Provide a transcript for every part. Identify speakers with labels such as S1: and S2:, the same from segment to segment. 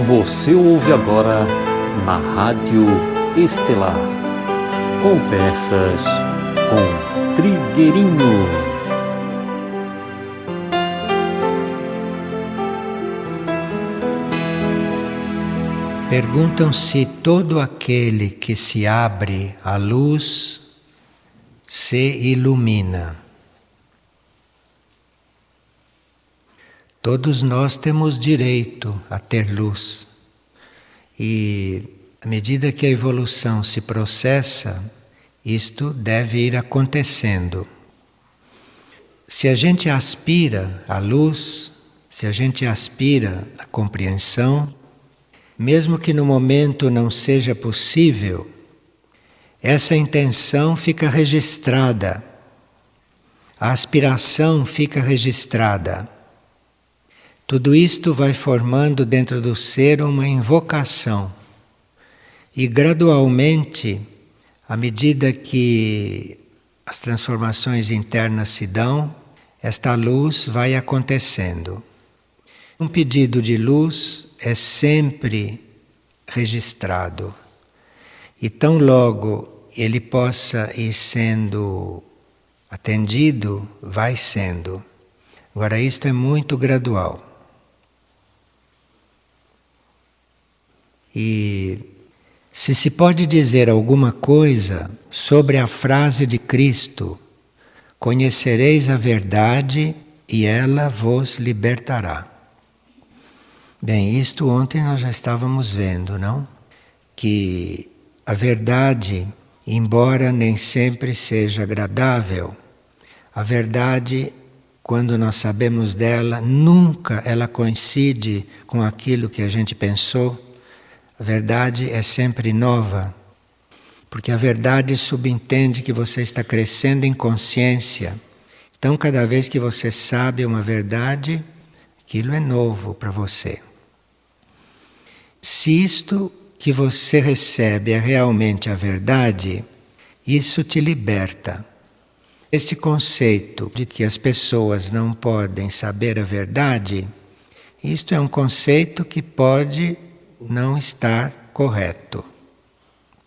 S1: Você ouve agora na Rádio Estelar. Conversas com Trigueirinho.
S2: Perguntam se todo aquele que se abre à luz se ilumina. Todos nós temos direito a ter luz. E à medida que a evolução se processa, isto deve ir acontecendo. Se a gente aspira à luz, se a gente aspira à compreensão, mesmo que no momento não seja possível, essa intenção fica registrada, a aspiração fica registrada. Tudo isto vai formando dentro do ser uma invocação. E gradualmente, à medida que as transformações internas se dão, esta luz vai acontecendo. Um pedido de luz é sempre registrado. E tão logo ele possa ir sendo atendido, vai sendo. Agora, isto é muito gradual. E se pode dizer alguma coisa sobre a frase de Cristo, conhecereis a verdade e ela vos libertará. Bem, isto ontem nós já estávamos vendo, não? Que a verdade, embora nem sempre seja agradável, a verdade, quando nós sabemos dela, nunca ela coincide com aquilo que a gente pensou. A verdade é sempre nova, porque a verdade subentende que você está crescendo em consciência. Então, cada vez que você sabe uma verdade, aquilo é novo para você. Se isto que você recebe é realmente a verdade, isso te liberta. Este conceito de que as pessoas não podem saber a verdade, isto é um conceito que pode não estar correto.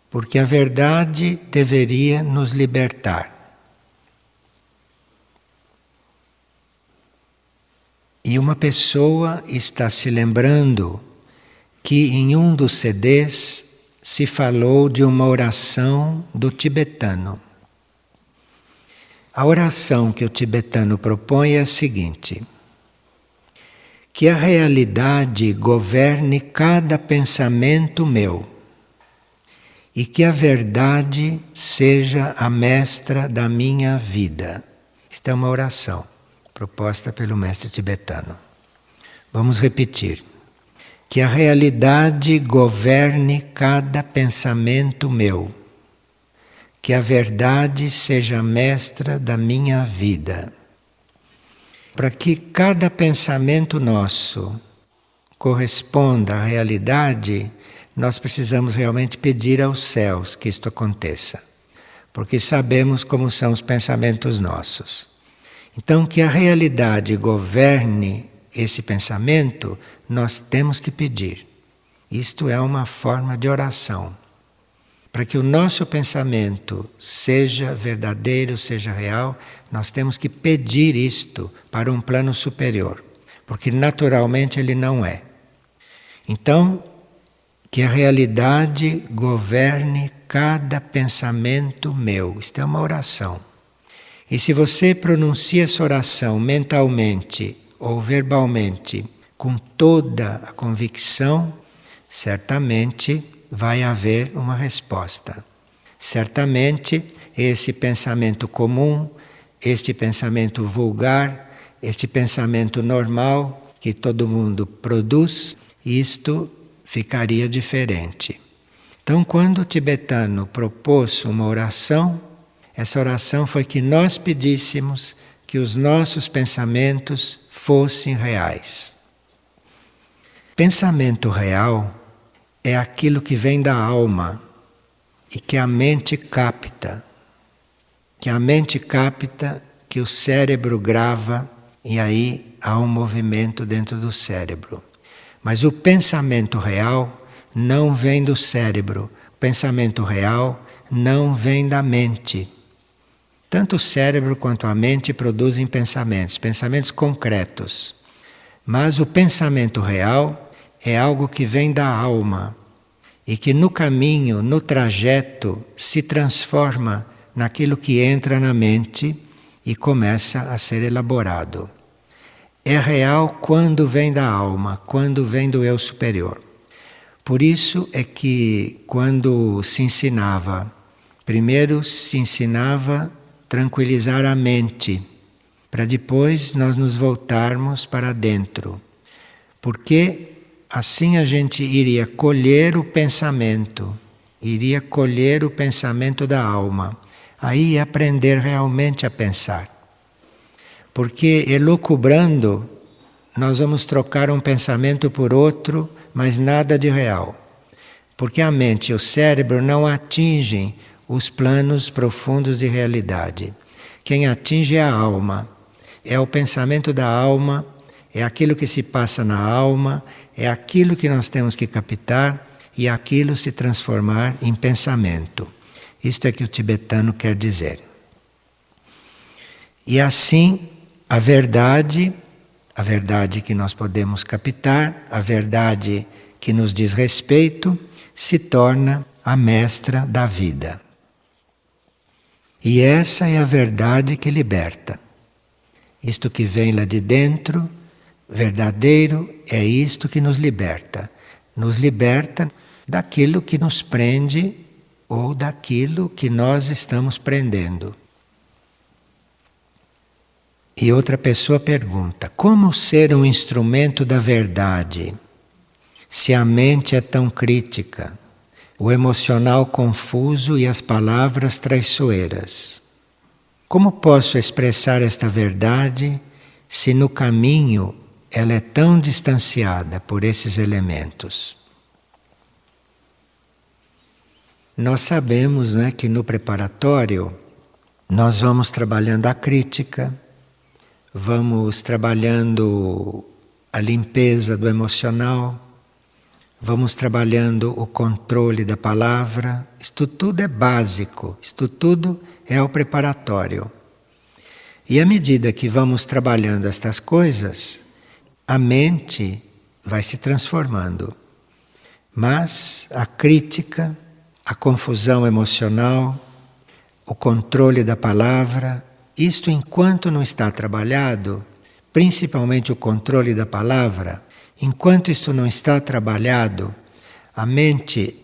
S2: Porque a verdade deveria nos libertar. E uma pessoa está se lembrando que em um dos CDs se falou de uma oração do tibetano. A oração que o tibetano propõe é a seguinte: que a realidade governe cada pensamento meu e que a verdade seja a mestra da minha vida. Esta é uma oração proposta pelo mestre tibetano. Vamos repetir. Que a realidade governe cada pensamento meu. Que a verdade seja a mestra da minha vida. Para que cada pensamento nosso corresponda à realidade, nós precisamos realmente pedir aos céus que isto aconteça. Porque sabemos como são os pensamentos nossos. Então, que a realidade governe esse pensamento, nós temos que pedir. Isto é uma forma de oração. Para que o nosso pensamento seja verdadeiro, seja real, nós temos que pedir isto para um plano superior. Porque naturalmente ele não é. Então, que a realidade governe cada pensamento meu. Isto é uma oração. E se você pronuncia essa oração mentalmente ou verbalmente, com toda a convicção, certamente vai haver uma resposta. Certamente esse pensamento comum, este pensamento vulgar, este pensamento normal que todo mundo produz, isto ficaria diferente. Então, quando o tibetano propôs uma oração, essa oração foi que nós pedíssemos que os nossos pensamentos fossem reais. Pensamento real é aquilo que vem da alma e que a mente capta. Que a mente capta, que o cérebro grava e aí há um movimento dentro do cérebro. Mas o pensamento real não vem do cérebro. O pensamento real não vem da mente. Tanto o cérebro quanto a mente produzem pensamentos, pensamentos concretos. Mas o pensamento real é algo que vem da alma e que no caminho, no trajeto, se transforma naquilo que entra na mente e começa a ser elaborado. É real quando vem da alma, quando vem do eu superior. Por isso é que quando se ensinava, primeiro se ensinava a tranquilizar a mente, para depois nós nos voltarmos para dentro. Porque assim a gente iria colher o pensamento da alma. Aí aprender realmente a pensar. Porque elucubrando, nós vamos trocar um pensamento por outro, mas nada de real. Porque a mente e o cérebro não atingem os planos profundos de realidade. Quem atinge é a alma. É o pensamento da alma, é aquilo que se passa na alma, é aquilo que nós temos que captar e aquilo se transformar em pensamento. Isto é que o tibetano quer dizer. E assim, a verdade que nós podemos captar, a verdade que nos diz respeito, se torna a mestra da vida. E essa é a verdade que liberta. Isto que vem lá de dentro, verdadeiro, é isto que nos liberta. Nos liberta daquilo que nos prende ou daquilo que nós estamos prendendo. E outra pessoa pergunta: como ser um instrumento da verdade, se a mente é tão crítica, o emocional confuso e as palavras traiçoeiras? Como posso expressar esta verdade se no caminho ela é tão distanciada por esses elementos? Nós sabemos, não é, que no preparatório nós vamos trabalhando a crítica, vamos trabalhando a limpeza do emocional, vamos trabalhando o controle da palavra. Isto tudo é básico, isto tudo é o preparatório. E à medida que vamos trabalhando estas coisas, a mente vai se transformando. Mas a crítica, a confusão emocional, o controle da palavra, isto enquanto não está trabalhado, principalmente o controle da palavra, enquanto isto não está trabalhado, a mente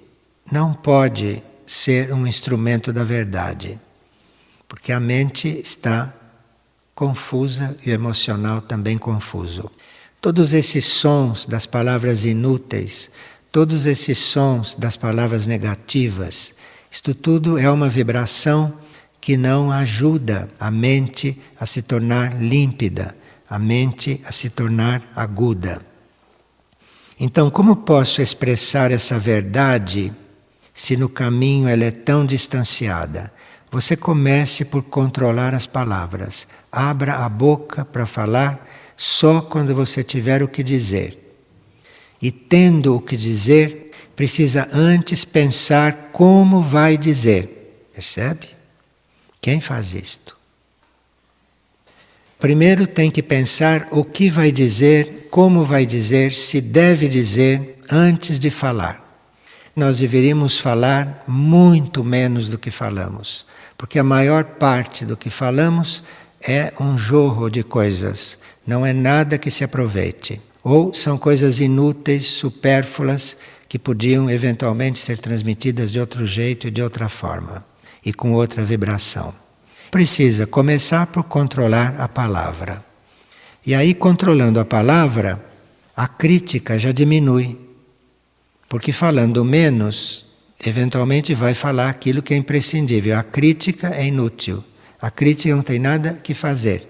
S2: não pode ser um instrumento da verdade, porque a mente está confusa e o emocional também confuso. Todos esses sons das palavras inúteis, todos esses sons das palavras negativas, isto tudo é uma vibração que não ajuda a mente a se tornar límpida, a mente a se tornar aguda. Então, como posso expressar essa verdade se no caminho ela é tão distanciada? Você comece por controlar as palavras. Abra a boca para falar só quando você tiver o que dizer. E tendo o que dizer, precisa antes pensar como vai dizer. Percebe? Quem faz isto? Primeiro tem que pensar o que vai dizer, como vai dizer, se deve dizer antes de falar. Nós deveríamos falar muito menos do que falamos, porque a maior parte do que falamos é um jorro de coisas, não é nada que se aproveite. Ou são coisas inúteis, supérfluas, que podiam eventualmente ser transmitidas de outro jeito e de outra forma, e com outra vibração. Precisa começar por controlar a palavra. E aí, controlando a palavra, a crítica já diminui. Porque falando menos, eventualmente vai falar aquilo que é imprescindível. A crítica é inútil. A crítica não tem nada que fazer.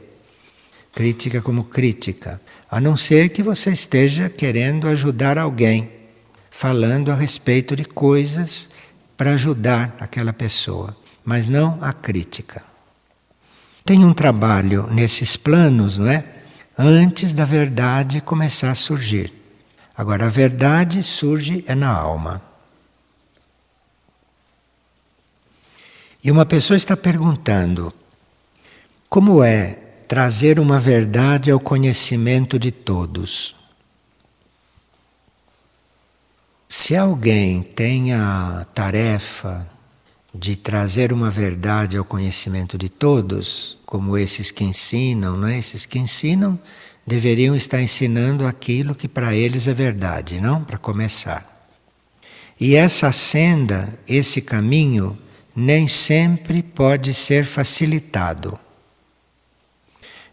S2: Crítica como crítica. A não ser que você esteja querendo ajudar alguém, falando a respeito de coisas para ajudar aquela pessoa, mas não a crítica. Tem um trabalho nesses planos, não é? Antes da verdade começar a surgir. Agora, a verdade surge na alma. E uma pessoa está perguntando: como é trazer uma verdade ao conhecimento de todos? Se alguém tem a tarefa de trazer uma verdade ao conhecimento de todos, como esses que ensinam, não é? Esses que ensinam deveriam estar ensinando aquilo que para eles é verdade, não? Para começar. E essa senda, esse caminho, nem sempre pode ser facilitado.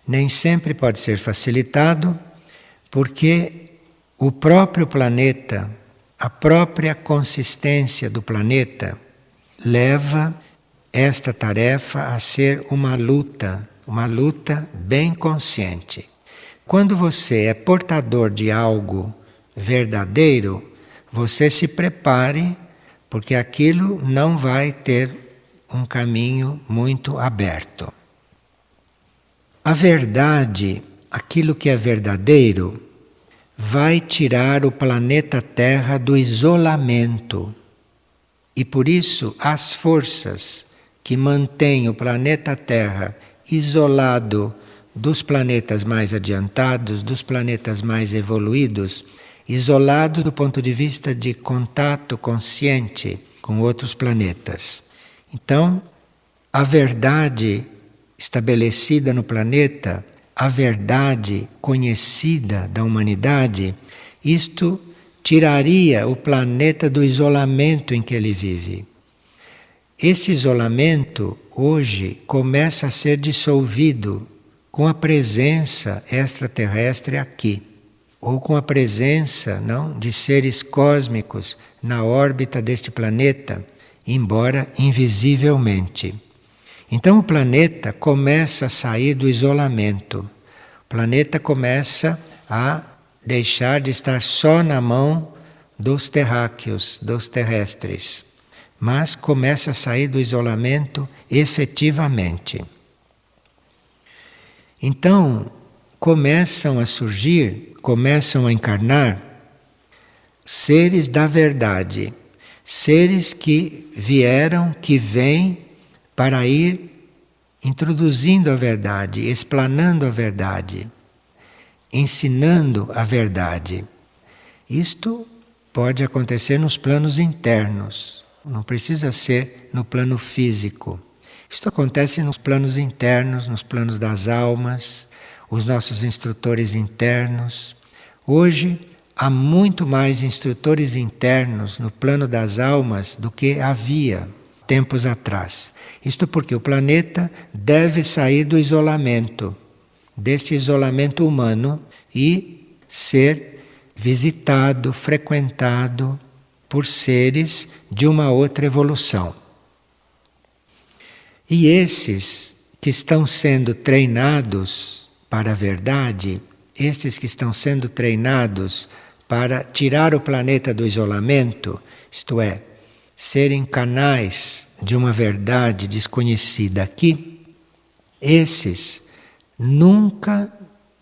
S2: Nem sempre pode ser facilitado porque o próprio planeta, a própria consistência do planeta, leva esta tarefa a ser uma luta bem consciente. Quando você é portador de algo verdadeiro, você se prepare, porque aquilo não vai ter um caminho muito aberto. A verdade, aquilo que é verdadeiro, vai tirar o planeta Terra do isolamento. E por isso as forças que mantêm o planeta Terra isolado dos planetas mais adiantados, dos planetas mais evoluídos, isolado do ponto de vista de contato consciente com outros planetas. Então, a verdade estabelecida no planeta, a verdade conhecida da humanidade, isto tiraria o planeta do isolamento em que ele vive. Esse isolamento hoje começa a ser dissolvido com a presença extraterrestre aqui, ou com a presença, não, de seres cósmicos na órbita deste planeta, embora invisivelmente. Então o planeta começa a sair do isolamento. O planeta começa a deixar de estar só na mão dos terráqueos, dos terrestres, mas começa a sair do isolamento efetivamente. Então, começam a surgir, começam a encarnar seres da verdade, seres que vieram, que vêm para ir introduzindo a verdade, explanando a verdade, ensinando a verdade. Isto pode acontecer nos planos internos, não precisa ser no plano físico. Isto acontece nos planos internos, nos planos das almas, os nossos instrutores internos. Hoje há muito mais instrutores internos no plano das almas do que havia tempos atrás. Isto porque o planeta deve sair do isolamento, deste isolamento humano, e ser visitado, frequentado por seres de uma outra evolução. E esses que estão sendo treinados para a verdade, estes que estão sendo treinados para tirar o planeta do isolamento, isto é, serem canais de uma verdade desconhecida aqui, esses nunca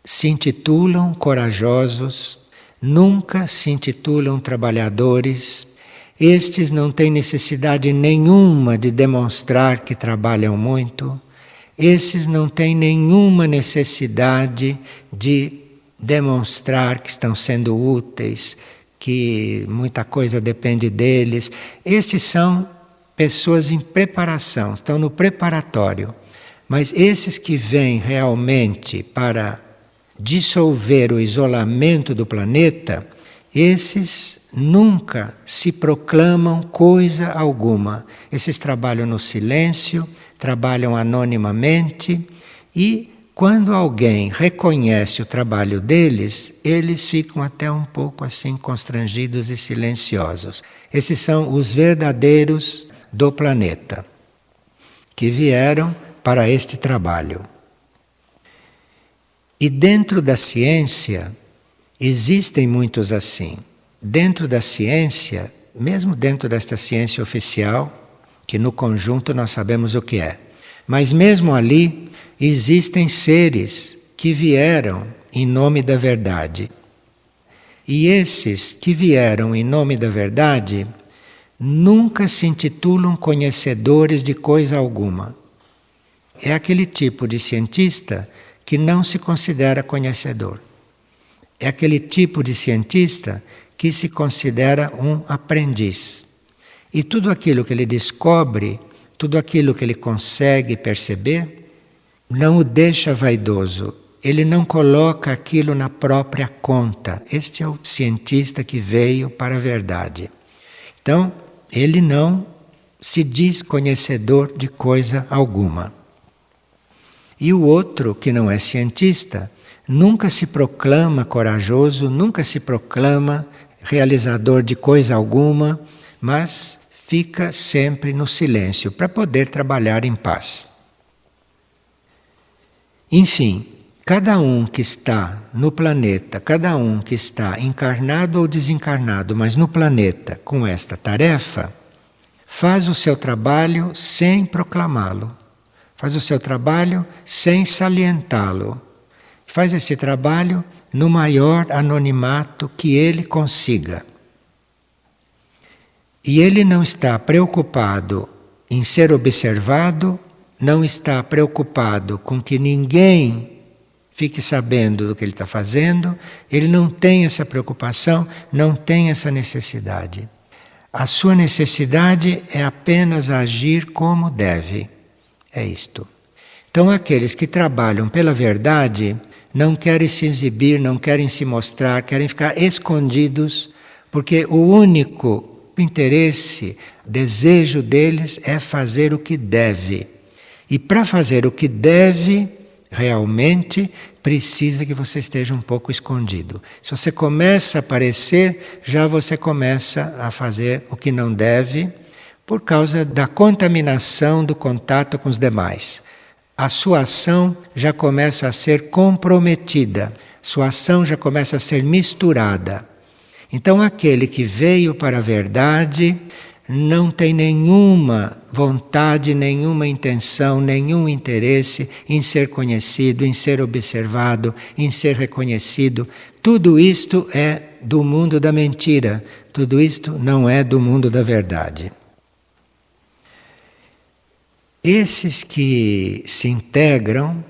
S2: se intitulam corajosos, nunca se intitulam trabalhadores. Estes não têm necessidade nenhuma de demonstrar que trabalham muito. Esses não têm nenhuma necessidade de demonstrar que estão sendo úteis, que muita coisa depende deles. Esses são pessoas em preparação, estão no preparatório. Mas esses que vêm realmente para dissolver o isolamento do planeta, esses nunca se proclamam coisa alguma. Esses trabalham no silêncio, trabalham anonimamente, e quando alguém reconhece o trabalho deles, eles ficam até um pouco assim constrangidos e silenciosos. Esses são os verdadeiros do planeta, que vieram para este trabalho. E dentro da ciência, existem muitos assim. Dentro da ciência, mesmo dentro desta ciência oficial, que no conjunto nós sabemos o que é, mas mesmo ali existem seres que vieram em nome da verdade. E esses que vieram em nome da verdade nunca se intitulam conhecedores de coisa alguma. É aquele tipo de cientista que não se considera conhecedor. É aquele tipo de cientista que se considera um aprendiz. E tudo aquilo que ele descobre, tudo aquilo que ele consegue perceber, não o deixa vaidoso. Ele não coloca aquilo na própria conta. Este é o cientista que veio para a verdade. Então, ele não se diz conhecedor de coisa alguma. E o outro, que não é cientista, nunca se proclama corajoso, nunca se proclama realizador de coisa alguma, mas fica sempre no silêncio para poder trabalhar em paz. Enfim, cada um que está no planeta, cada um que está encarnado ou desencarnado, mas no planeta com esta tarefa, faz o seu trabalho sem proclamá-lo, faz o seu trabalho sem salientá-lo, faz esse trabalho no maior anonimato que ele consiga. E ele não está preocupado em ser observado, não está preocupado com que ninguém fique sabendo do que ele está fazendo, ele não tem essa preocupação, não tem essa necessidade. A sua necessidade é apenas agir como deve. É isto. Então, aqueles que trabalham pela verdade não querem se exibir, não querem se mostrar, querem ficar escondidos, porque o único interesse, desejo deles é fazer o que deve. E para fazer o que deve, realmente precisa que você esteja um pouco escondido. Se você começa a aparecer, já você começa a fazer o que não deve, por causa da contaminação do contato com os demais. A sua ação já começa a ser comprometida, sua ação já começa a ser misturada. Então, aquele que veio para a verdade não tem nenhuma vontade, nenhuma intenção, nenhum interesse em ser conhecido, em ser observado, em ser reconhecido. Tudo isto é do mundo da mentira, tudo isto não é do mundo da verdade. Esses que se integram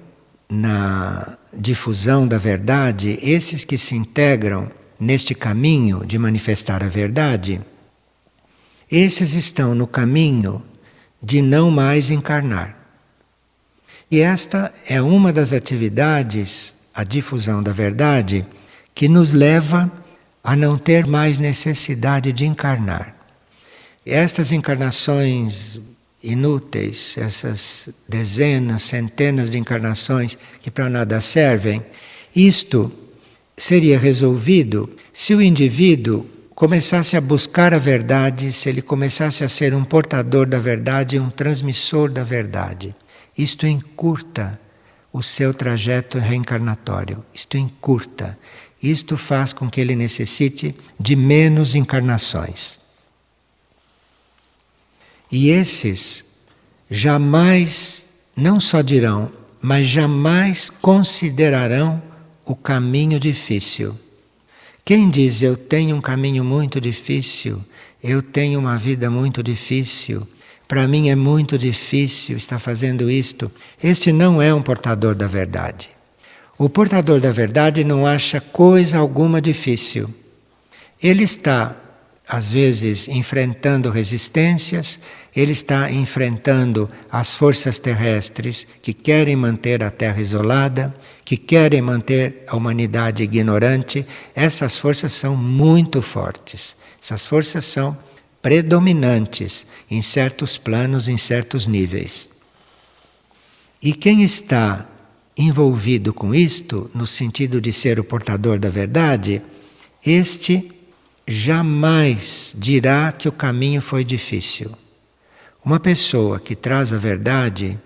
S2: na difusão da verdade, esses que se integram neste caminho de manifestar a verdade, esses estão no caminho de não mais encarnar. E esta é uma das atividades, a difusão da verdade, que nos leva a não ter mais necessidade de encarnar. Estas encarnações inúteis, essas dezenas, centenas de encarnações que para nada servem, isto seria resolvido se o indivíduo começasse a buscar a verdade, se ele começasse a ser um portador da verdade, um transmissor da verdade. Isto encurta o seu trajeto reencarnatório, isto encurta. Isto faz com que ele necessite de menos encarnações. E esses jamais, não só dirão, mas jamais considerarão o caminho difícil. Quem diz eu tenho um caminho muito difícil, eu tenho uma vida muito difícil, para mim é muito difícil estar fazendo isto, esse não é um portador da verdade. O portador da verdade não acha coisa alguma difícil. Ele está, às vezes, enfrentando resistências, ele está enfrentando as forças terrestres que querem manter a Terra isolada, que querem manter a humanidade ignorante. Essas forças são muito fortes. Essas forças são predominantes em certos planos, em certos níveis. E quem está envolvido com isto, no sentido de ser o portador da verdade, este jamais dirá que o caminho foi difícil. Uma pessoa que traz a verdade,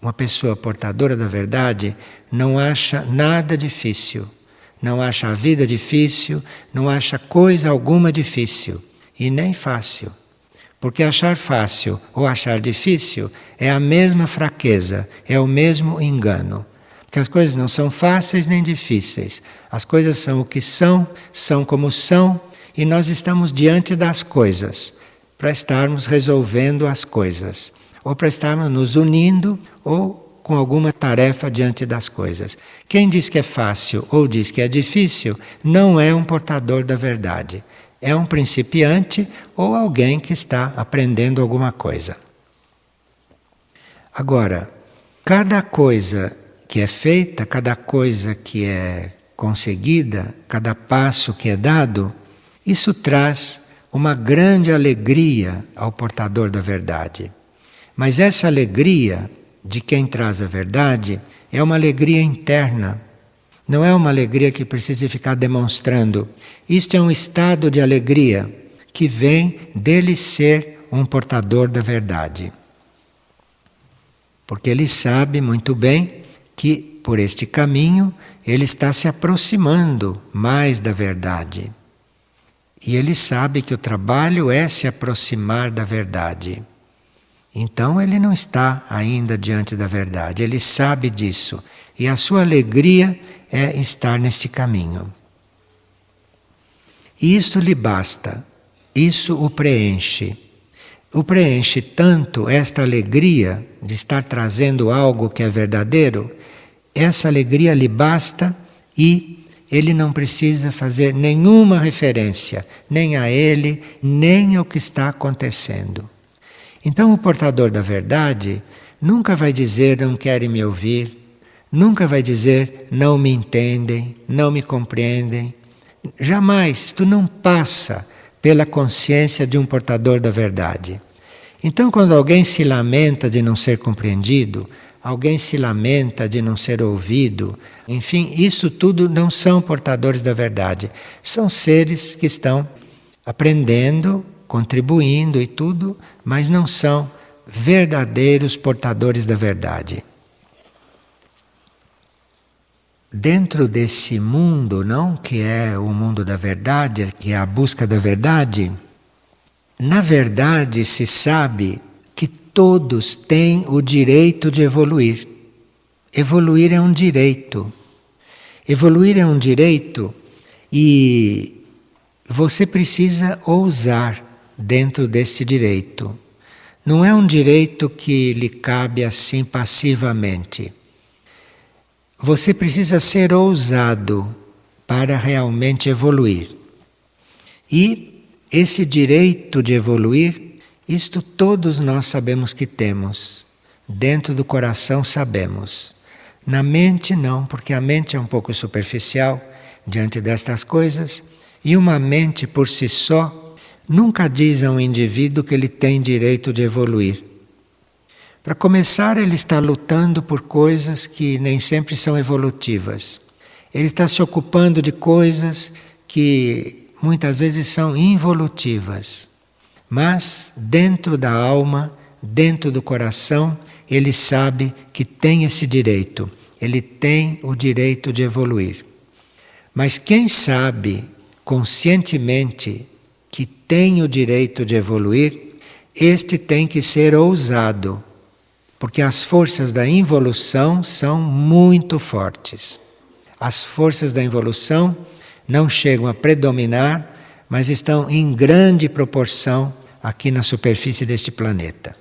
S2: uma pessoa portadora da verdade, não acha nada difícil, não acha a vida difícil, não acha coisa alguma difícil, e nem fácil. Porque achar fácil ou achar difícil é a mesma fraqueza, é o mesmo engano. Porque as coisas não são fáceis nem difíceis. As coisas são o que são como são, e nós estamos diante das coisas para estarmos resolvendo as coisas, ou para estarmos nos unindo, ou com alguma tarefa diante das coisas. Quem diz que é fácil ou diz que é difícil, não é um portador da verdade. É um principiante ou alguém que está aprendendo alguma coisa. Agora, cada coisa que é feita, cada coisa que é conseguida, cada passo que é dado, isso traz uma grande alegria ao portador da verdade. Mas essa alegria de quem traz a verdade é uma alegria interna. Não é uma alegria que precisa ficar demonstrando. Isto é um estado de alegria que vem dele ser um portador da verdade. Porque ele sabe muito bem que, por este caminho, ele está se aproximando mais da verdade. E ele sabe que o trabalho é se aproximar da verdade. Então ele não está ainda diante da verdade, ele sabe disso. E a sua alegria é estar neste caminho. E isto lhe basta, isso o preenche. O preenche tanto esta alegria de estar trazendo algo que é verdadeiro, essa alegria lhe basta e ele não precisa fazer nenhuma referência, nem a ele, nem ao que está acontecendo. Então o portador da verdade nunca vai dizer não querem me ouvir, nunca vai dizer não me entendem, não me compreendem. Jamais, isto não passa pela consciência de um portador da verdade. Então quando alguém se lamenta de não ser compreendido, alguém se lamenta de não ser ouvido, enfim, isso tudo não são portadores da verdade. São seres que estão aprendendo, contribuindo e tudo, mas não são verdadeiros portadores da verdade. Dentro desse mundo, não, que é o mundo da verdade, que é a busca da verdade, na verdade se sabe que todos têm o direito de evoluir. Evoluir é um direito. Evoluir é um direito e você precisa ousar dentro desse direito. Não é um direito que lhe cabe assim passivamente. Você precisa ser ousado para realmente evoluir. E esse direito de evoluir, isto todos nós sabemos que temos. Dentro do coração sabemos. Na mente não, porque a mente é um pouco superficial diante destas coisas, e uma mente por si só nunca diz a um indivíduo que ele tem direito de evoluir. Para começar, ele está lutando por coisas que nem sempre são evolutivas. Ele está se ocupando de coisas que muitas vezes são involutivas. Mas dentro da alma, dentro do coração, ele sabe que tem esse direito. Ele tem o direito de evoluir. Mas quem sabe conscientemente que tem o direito de evoluir, este tem que ser ousado, porque as forças da involução são muito fortes. As forças da involução não chegam a predominar, mas estão em grande proporção aqui na superfície deste planeta.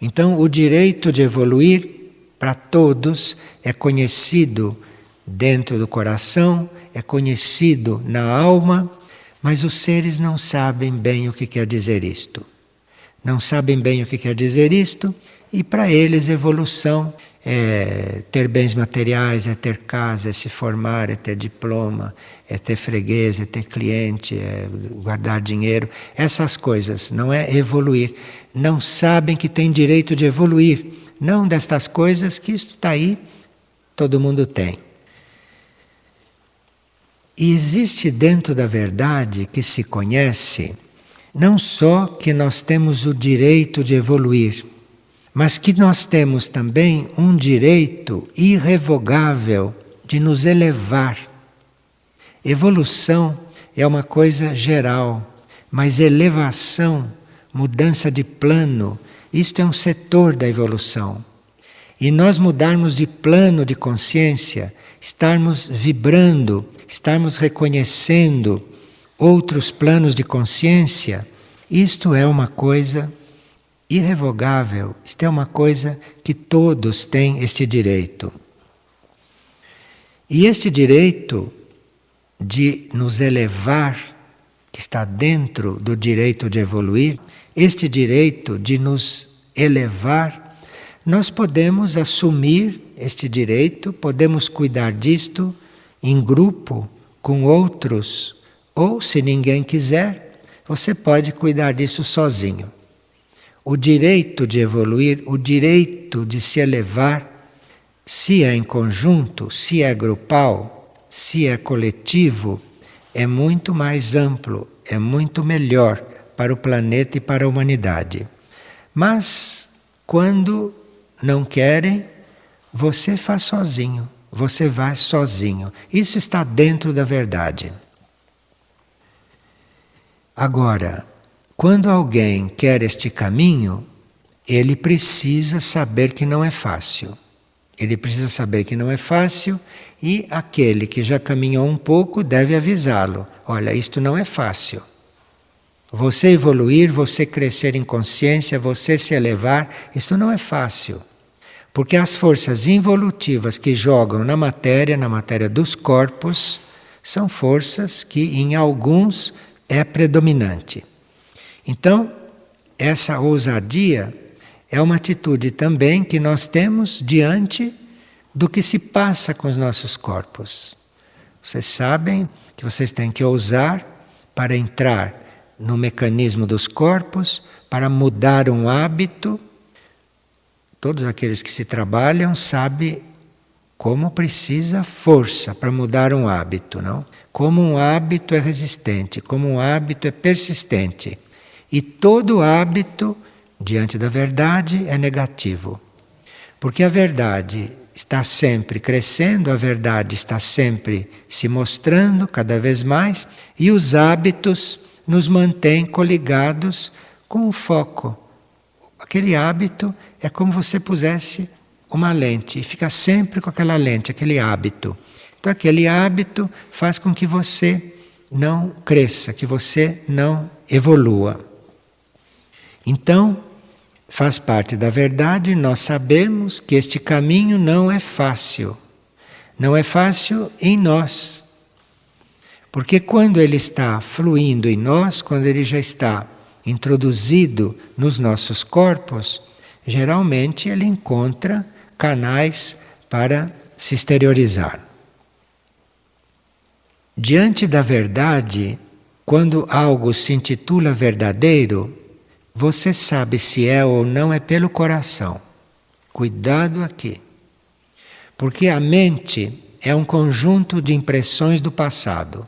S2: Então, o direito de evoluir para todos é conhecido dentro do coração, é conhecido na alma, mas os seres não sabem bem o que quer dizer isto. Não sabem bem o que quer dizer isto, e para eles evolução é ter bens materiais, é ter casa, é se formar, é ter diploma, é ter freguês, é ter cliente, é guardar dinheiro. Essas coisas não é evoluir. Não sabem que tem direito de evoluir. Não destas coisas que isto está aí, todo mundo tem. E existe dentro da verdade que se conhece, não só que nós temos o direito de evoluir, mas que nós temos também um direito irrevogável de nos elevar. Evolução é uma coisa geral, mas elevação, mudança de plano, isto é um setor da evolução. e nós mudarmos de plano de consciência, estarmos vibrando, estarmos reconhecendo outros planos de consciência, isto é uma coisa irrevogável, isto é uma coisa que todos têm este direito. E este direito de nos elevar, que está dentro do direito de evoluir, este direito de nos elevar, nós podemos assumir este direito, podemos cuidar disto em grupo com outros, ou se ninguém quiser, você pode cuidar disso sozinho. O direito de evoluir, o direito de se elevar, se é em conjunto, se é grupal, se é coletivo, é muito mais amplo, é muito melhor para o planeta e para a humanidade. Mas, quando não querem, você faz sozinho, você vai sozinho. Isso está dentro da verdade. Agora, quando alguém quer este caminho, ele precisa saber que não é fácil. Ele precisa saber que não é fácil e aquele que já caminhou um pouco deve avisá-lo. Olha, isto não é fácil. Você evoluir, você crescer em consciência, você se elevar, isto não é fácil. Porque as forças involutivas que jogam na matéria dos corpos, são forças que em alguns é predominante. Então, essa ousadia é uma atitude também que nós temos diante do que se passa com os nossos corpos. Vocês sabem que vocês têm que ousar para entrar no mecanismo dos corpos, para mudar um hábito. Todos aqueles que se trabalham sabem como precisa força para mudar um hábito, não? Como um hábito é resistente, como um hábito é persistente. E todo hábito, diante da verdade, é negativo. Porque a verdade está sempre crescendo, a verdade está sempre se mostrando cada vez mais, e os hábitos nos mantêm coligados com o foco. Aquele hábito é como você pusesse uma lente e fica sempre com aquela lente, aquele hábito. Então aquele hábito faz com que você não cresça, que você não evolua. Então, faz parte da verdade nós sabemos que este caminho não é fácil. Não é fácil em nós. Porque quando ele está fluindo em nós, quando ele já está introduzido nos nossos corpos, geralmente ele encontra canais para se exteriorizar. Diante da verdade, quando algo se intitula verdadeiro, você sabe se é ou não é pelo coração. Cuidado aqui. Porque a mente é um conjunto de impressões do passado.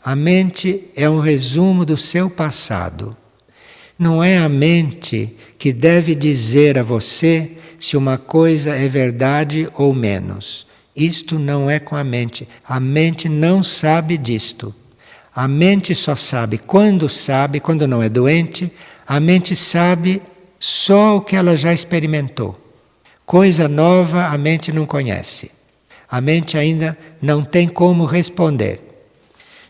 S2: A mente é um resumo do seu passado. Não é a mente que deve dizer a você se uma coisa é verdade ou menos. Isto não é com a mente. A mente não sabe disto. A mente só sabe, quando não é doente, a mente sabe só o que ela já experimentou. Coisa nova a mente não conhece. A mente ainda não tem como responder.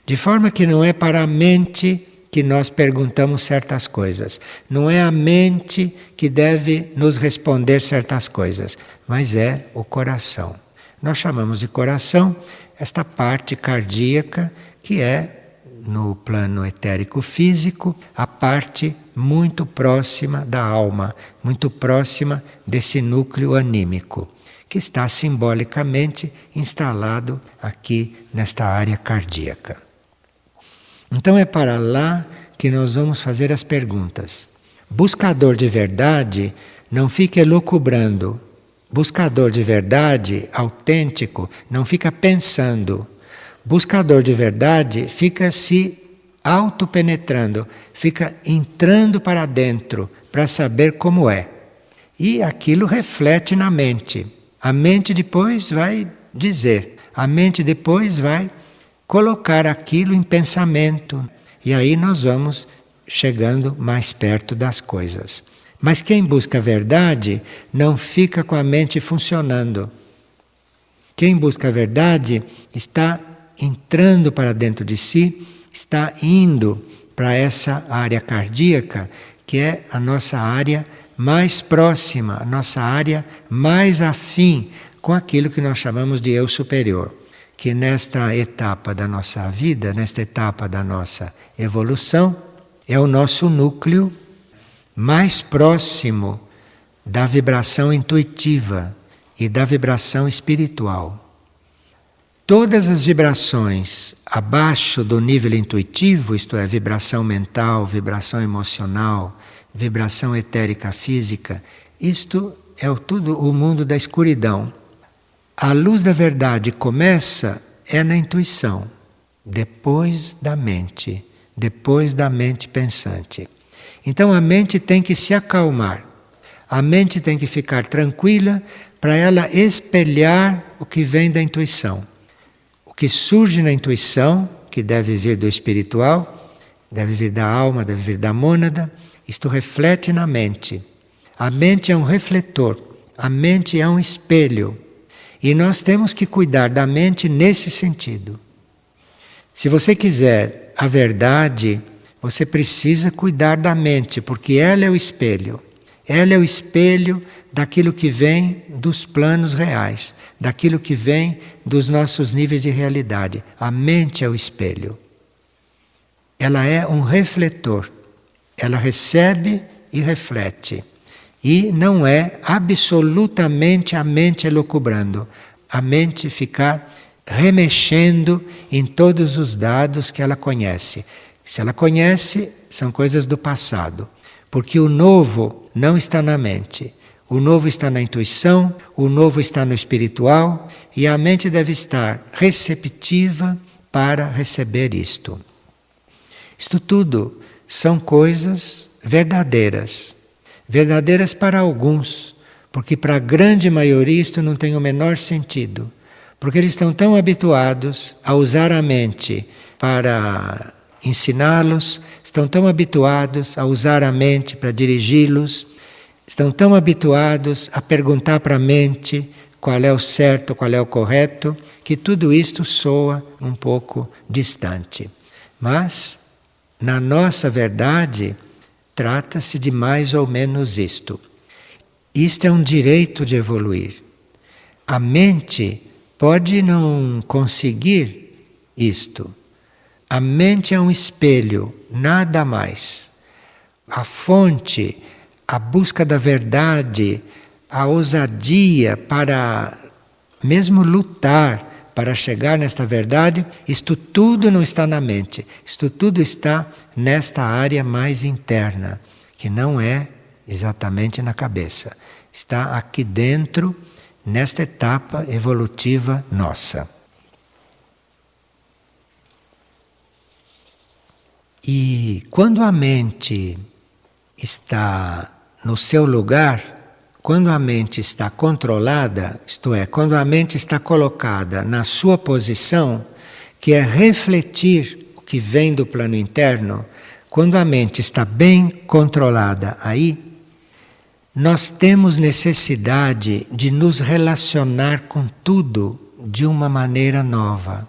S2: De forma que não é para a mente que nós perguntamos certas coisas. Não é a mente que deve nos responder certas coisas, mas é o coração. Nós chamamos de coração esta parte cardíaca que é, no plano etérico físico, a parte muito próxima da alma, muito próxima desse núcleo anímico, que está simbolicamente instalado aqui nesta área cardíaca. Então é para lá que nós vamos fazer as perguntas. Buscador de verdade, não fique elucubrando. Buscador de verdade, autêntico, não fica pensando. Buscador de verdade fica se autopenetrando, fica entrando para dentro para saber como é. E aquilo reflete na mente. A mente depois vai dizer, a mente depois vai colocar aquilo em pensamento. E aí nós vamos chegando mais perto das coisas. Mas quem busca a verdade não fica com a mente funcionando. Quem busca a verdade está entrando para dentro de si, está indo para essa área cardíaca, que é a nossa área mais próxima, a nossa área mais afim com aquilo que nós chamamos de eu superior, que nesta etapa da nossa vida, nesta etapa da nossa evolução, é o nosso núcleo mais próximo da vibração intuitiva e da vibração espiritual. Todas as vibrações abaixo do nível intuitivo, isto é, vibração mental, vibração emocional, vibração etérica física, isto é tudo o mundo da escuridão. A luz da verdade começa na intuição, depois da mente pensante. Então a mente tem que se acalmar, a mente tem que ficar tranquila para ela espelhar o que vem da intuição. O que surge na intuição, que deve vir do espiritual, deve vir da alma, deve vir da mônada, isto reflete na mente. A mente é um refletor, a mente é um espelho. E nós temos que cuidar da mente nesse sentido. Se você quiser a verdade, você precisa cuidar da mente, porque ela é o espelho. Ela é o espelho daquilo que vem dos planos reais, daquilo que vem dos nossos níveis de realidade. A mente é o espelho. Ela é um refletor. Ela recebe e reflete. E não é absolutamente a mente elucubrando, a mente ficar remexendo em todos os dados que ela conhece. Se ela conhece, são coisas do passado, porque o novo não está na mente. O novo está na intuição, o novo está no espiritual, e a mente deve estar receptiva para receber isto. Isto tudo são coisas verdadeiras. Verdadeiras para alguns, porque para a grande maioria isto não tem o menor sentido. Porque eles estão tão habituados a usar a mente para ensiná-los, estão tão habituados a usar a mente para dirigi-los, estão tão habituados a perguntar para a mente qual é o certo, qual é o correto, que tudo isto soa um pouco distante. Mas, na nossa verdade, trata-se de mais ou menos isto. Isto é um direito de evoluir. A mente pode não conseguir isto. A mente é um espelho, nada mais. A fonte, a busca da verdade, a ousadia para mesmo lutar para chegar nesta verdade, isto tudo não está na mente. Isto tudo está nesta área mais interna, que não é exatamente na cabeça. Está aqui dentro, nesta etapa evolutiva nossa. E quando a mente está no seu lugar, quando a mente está controlada, isto é, quando a mente está colocada na sua posição, que é refletir o que vem do plano interno, quando a mente está bem controlada aí, nós temos necessidade de nos relacionar com tudo de uma maneira nova.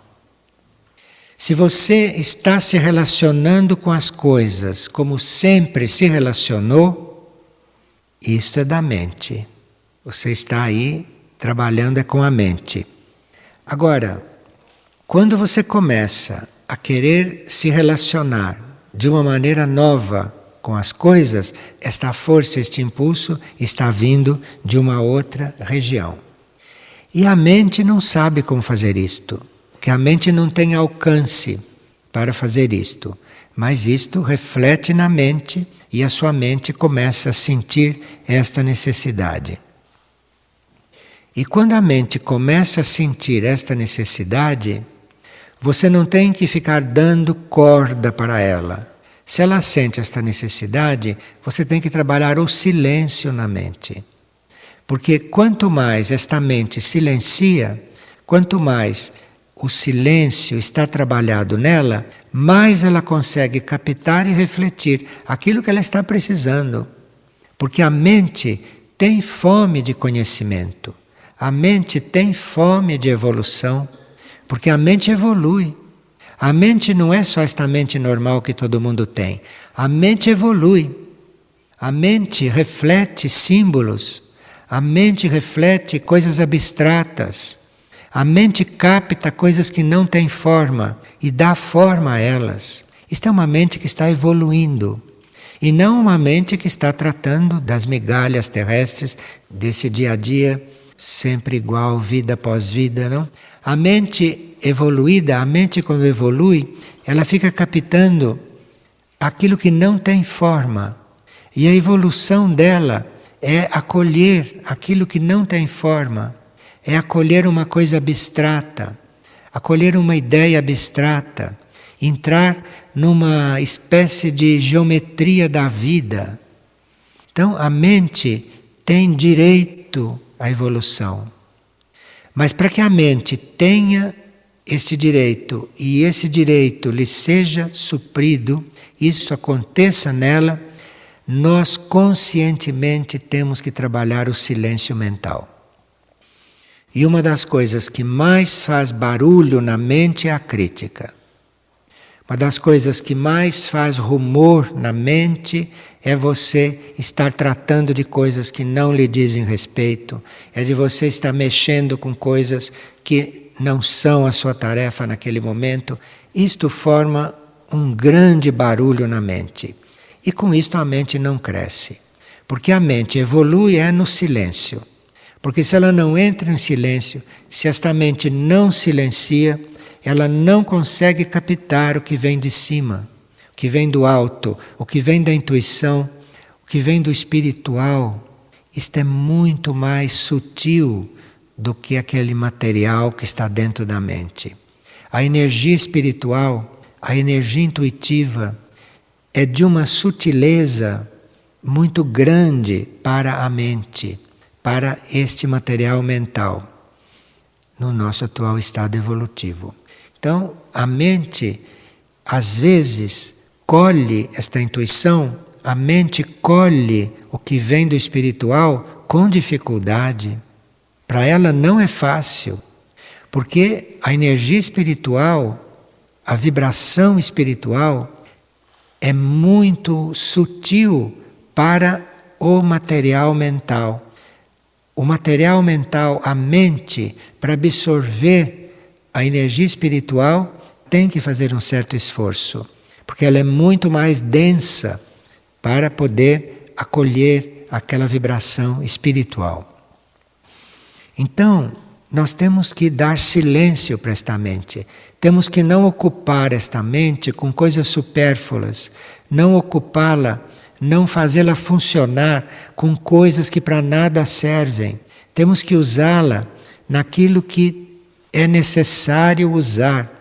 S2: Se você está se relacionando com as coisas como sempre se relacionou, isto é da mente. Você está aí trabalhando com a mente. Agora, quando você começa a querer se relacionar de uma maneira nova com as coisas, esta força, este impulso está vindo de uma outra região. E a mente não sabe como fazer isto, porque a mente não tem alcance para fazer isto. Mas isto reflete na mente e a sua mente começa a sentir esta necessidade. E quando a mente começa a sentir esta necessidade, você não tem que ficar dando corda para ela. Se ela sente esta necessidade, você tem que trabalhar o silêncio na mente. Porque quanto mais esta mente silencia, quanto mais o silêncio está trabalhado nela, mais ela consegue captar e refletir aquilo que ela está precisando. Porque a mente tem fome de conhecimento. A mente tem fome de evolução. Porque a mente evolui. A mente não é só esta mente normal que todo mundo tem. A mente evolui. A mente reflete símbolos. A mente reflete coisas abstratas. A mente capta coisas que não têm forma e dá forma a elas. Isto é uma mente que está evoluindo. E não uma mente que está tratando das migalhas terrestres, desse dia a dia, sempre igual, vida após vida, não? A mente evoluída, a mente quando evolui, ela fica captando aquilo que não tem forma. E a evolução dela é acolher aquilo que não tem forma. É acolher uma coisa abstrata, acolher uma ideia abstrata, entrar numa espécie de geometria da vida. Então a mente tem direito à evolução. Mas para que a mente tenha este direito e esse direito lhe seja suprido, isso aconteça nela, nós conscientemente temos que trabalhar o silêncio mental. E uma das coisas que mais faz barulho na mente é a crítica. Uma das coisas que mais faz rumor na mente é você estar tratando de coisas que não lhe dizem respeito, é de você estar mexendo com coisas que não são a sua tarefa naquele momento. Isto forma um grande barulho na mente. E com isto a mente não cresce. Porque a mente evolui no silêncio. Porque se ela não entra em silêncio, se esta mente não silencia, ela não consegue captar o que vem de cima, o que vem do alto, o que vem da intuição, o que vem do espiritual. Isto é muito mais sutil do que aquele material que está dentro da mente. A energia espiritual, a energia intuitiva, é de uma sutileza muito grande para a mente, para este material mental, no nosso atual estado evolutivo. Então, a mente, às vezes, colhe esta intuição, a mente colhe o que vem do espiritual com dificuldade. Para ela não é fácil, porque a energia espiritual, a vibração espiritual, é muito sutil para o material mental. O material mental, a mente, para absorver a energia espiritual, tem que fazer um certo esforço, porque ela é muito mais densa para poder acolher aquela vibração espiritual. Então, nós temos que dar silêncio para esta mente. Temos que não ocupar esta mente com coisas supérfluas, não ocupá-la, não fazê-la funcionar com coisas que para nada servem. Temos que usá-la naquilo que é necessário usar.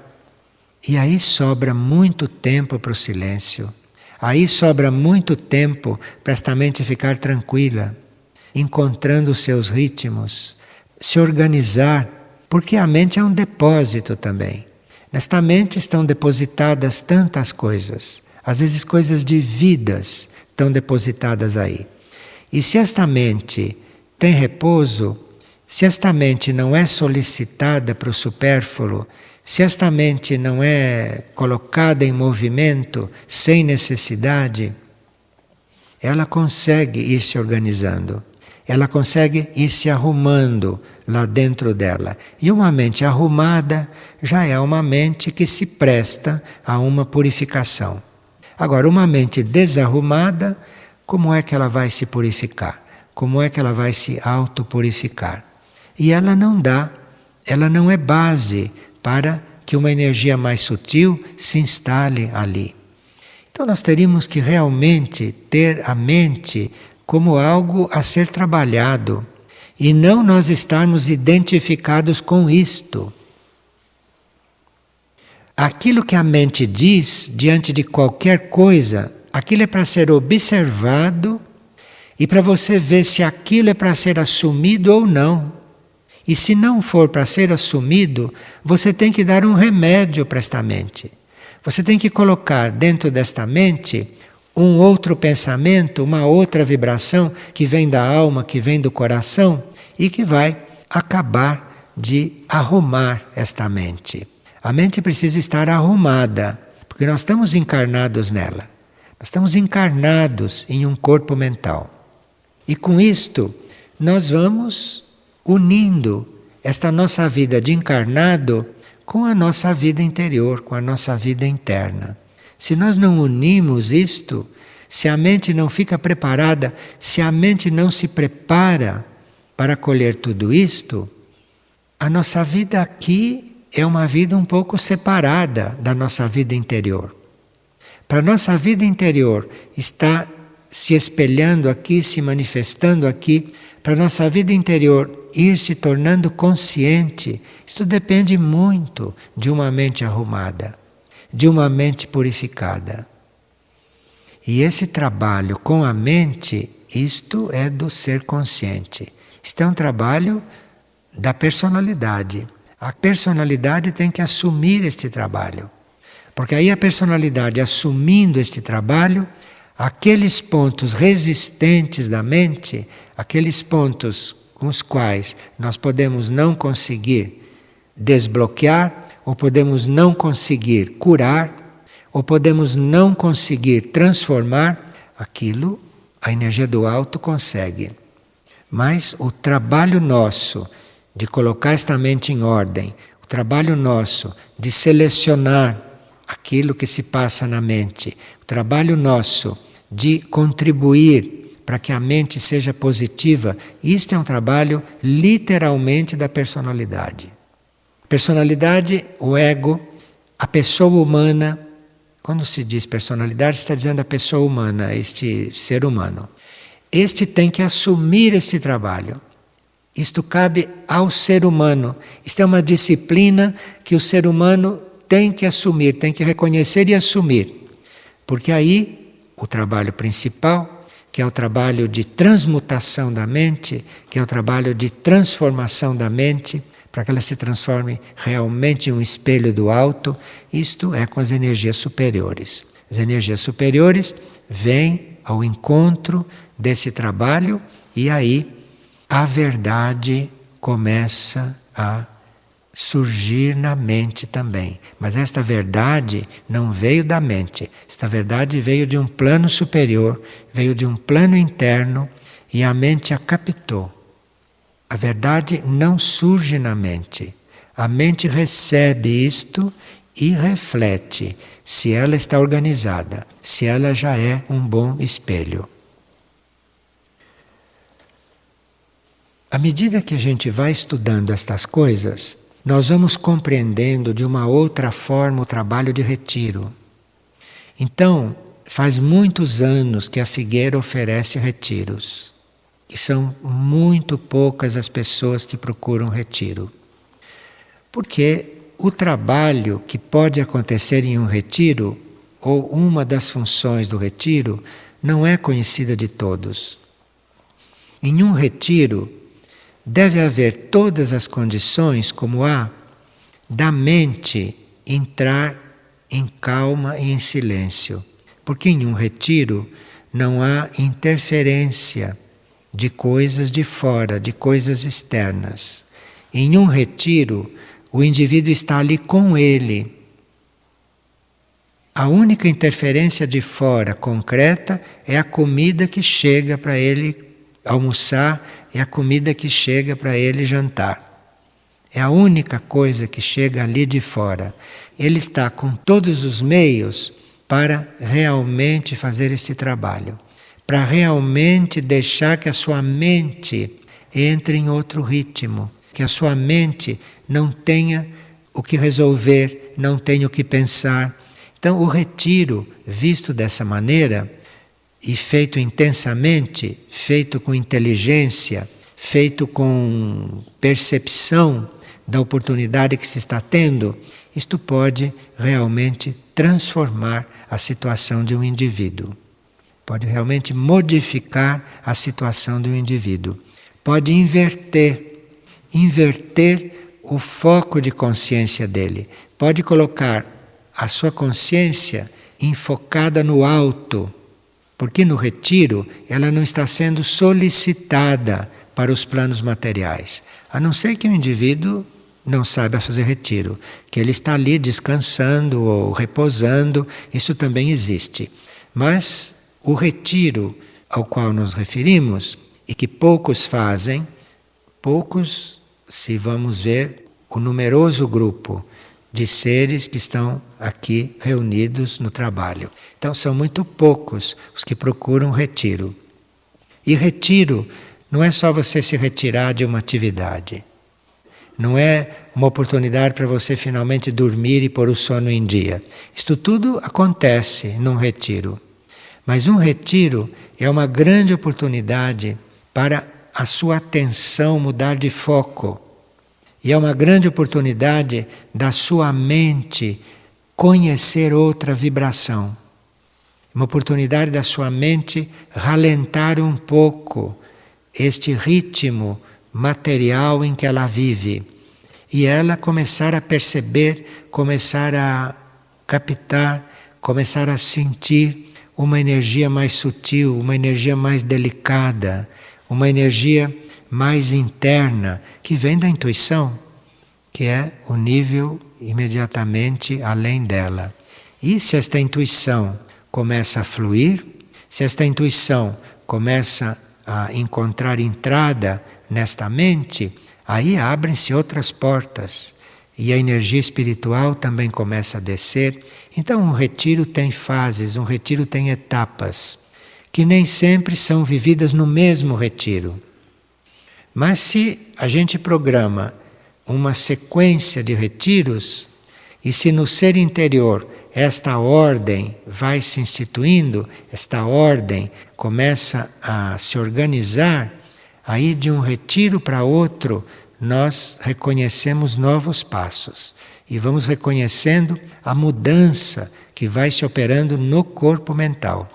S2: E aí sobra muito tempo para o silêncio. Aí sobra muito tempo para esta mente ficar tranquila, encontrando os seus ritmos, se organizar, porque a mente é um depósito também. Nesta mente estão depositadas tantas coisas, às vezes coisas de vidas estão depositadas aí. E se esta mente tem repouso, se esta mente não é solicitada para o supérfluo, se esta mente não é colocada em movimento sem necessidade, ela consegue ir se organizando. Ela consegue ir se arrumando lá dentro dela. E uma mente arrumada já é uma mente que se presta a uma purificação. Agora, uma mente desarrumada, como é que ela vai se purificar? Como é que ela vai se autopurificar? E ela não é base para que uma energia mais sutil se instale ali. Então nós teríamos que realmente ter a mente como algo a ser trabalhado e não nós estarmos identificados com isto. Aquilo que a mente diz diante de qualquer coisa, aquilo é para ser observado e para você ver se aquilo é para ser assumido ou não. E se não for para ser assumido, você tem que dar um remédio para esta mente. Você tem que colocar dentro desta mente um outro pensamento, uma outra vibração que vem da alma, que vem do coração e que vai acabar de arrumar esta mente. A mente precisa estar arrumada, porque nós estamos encarnados nela. Nós estamos encarnados em um corpo mental. E com isto, nós vamos unindo esta nossa vida de encarnado com a nossa vida interior, com a nossa vida interna. Se nós não unimos isto, se a mente não fica preparada, se a mente não se prepara para acolher tudo isto, a nossa vida aqui é uma vida um pouco separada da nossa vida interior. Para a nossa vida interior estar se espelhando aqui, se manifestando aqui, para a nossa vida interior ir se tornando consciente, isto depende muito de uma mente arrumada, de uma mente purificada. E esse trabalho com a mente, isto é do ser consciente. Isto é um trabalho da personalidade. A personalidade tem que assumir este trabalho. Porque aí a personalidade assumindo este trabalho, aqueles pontos resistentes da mente, aqueles pontos com os quais nós podemos não conseguir desbloquear, ou podemos não conseguir curar, ou podemos não conseguir transformar, aquilo a energia do alto consegue. Mas o trabalho nosso de colocar esta mente em ordem, o trabalho nosso de selecionar aquilo que se passa na mente, o trabalho nosso de contribuir para que a mente seja positiva, isto é um trabalho literalmente da personalidade. Personalidade, o ego, a pessoa humana. Quando se diz personalidade, está dizendo a pessoa humana, este ser humano. Este tem que assumir esse trabalho. Isto cabe ao ser humano. Isto é uma disciplina que o ser humano tem que assumir, tem que reconhecer e assumir. Porque aí o trabalho principal, que é o trabalho de transmutação da mente, que é o trabalho de transformação da mente, para que ela se transforme realmente em um espelho do alto, isto é com as energias superiores. As energias superiores vêm ao encontro desse trabalho e aí a verdade começa a surgir na mente também. Mas esta verdade não veio da mente. Esta verdade veio de um plano superior, veio de um plano interno e a mente a captou. A verdade não surge na mente. A mente recebe isto e reflete se ela está organizada, se ela já é um bom espelho. À medida que a gente vai estudando estas coisas, nós vamos compreendendo de uma outra forma o trabalho de retiro. Então, faz muitos anos que a Figueira oferece retiros. E são muito poucas as pessoas que procuram retiro. Porque o trabalho que pode acontecer em um retiro, ou uma das funções do retiro, não é conhecida de todos. Em um retiro, deve haver todas as condições, como há, da mente entrar em calma e em silêncio. Porque em um retiro não há interferência de coisas de fora, de coisas externas. Em um retiro, o indivíduo está ali com ele. A única interferência de fora concreta é a comida que chega para ele almoçar, é a comida que chega para ele jantar. É a única coisa que chega ali de fora. Ele está com todos os meios para realmente fazer esse trabalho. Para realmente deixar que a sua mente entre em outro ritmo, que a sua mente não tenha o que resolver, não tenha o que pensar. Então, o retiro, visto dessa maneira, e feito intensamente, feito com inteligência, feito com percepção da oportunidade que se está tendo, isto pode realmente transformar a situação de um indivíduo. Pode realmente modificar a situação do indivíduo. Pode inverter o foco de consciência dele. Pode colocar a sua consciência enfocada no alto, Porque no retiro ela não está sendo solicitada para os planos materiais. A não ser que o indivíduo não saiba fazer retiro, que ele está ali descansando ou repousando, isso também existe. Mas o retiro ao qual nos referimos, e que poucos fazem, poucos, se vamos ver o numeroso grupo de seres que estão aqui reunidos no trabalho. Então são muito poucos os que procuram retiro. E retiro não é só você se retirar de uma atividade. Não é uma oportunidade para você finalmente dormir e pôr o sono em dia. Isto tudo acontece num retiro. Mas um retiro é uma grande oportunidade para a sua atenção mudar de foco. E é uma grande oportunidade da sua mente conhecer outra vibração. Uma oportunidade da sua mente ralentar um pouco este ritmo material em que ela vive. E ela começar a perceber, começar a captar, começar a sentir uma energia mais sutil, uma energia mais delicada, uma energia mais interna, que vem da intuição, que é o nível imediatamente além dela. E se esta intuição começa a fluir, se esta intuição começa a encontrar entrada nesta mente, aí abrem-se outras portas e a energia espiritual também começa a descer. Então um retiro tem fases, um retiro tem etapas, que nem sempre são vividas no mesmo retiro. Mas se a gente programa uma sequência de retiros, e se no ser interior esta ordem vai se instituindo, esta ordem começa a se organizar, aí de um retiro para outro nós reconhecemos novos passos e vamos reconhecendo a mudança que vai se operando no corpo mental,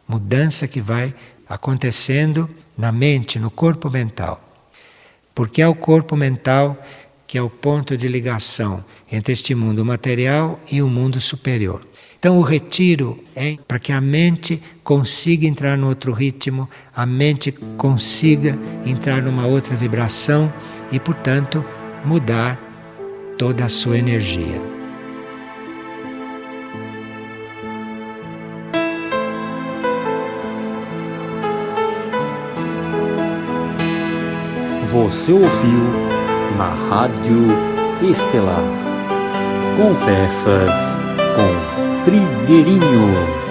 S2: mudança que vai acontecendo na mente, no corpo mental. Porque é o corpo mental que é o ponto de ligação entre este mundo material e o mundo superior. Então o retiro é para que a mente consiga entrar no outro ritmo, a mente consiga entrar numa outra vibração e, portanto, mudar toda a sua energia.
S1: Você ouviu na Rádio Estelar Conversas com Trigueirinho.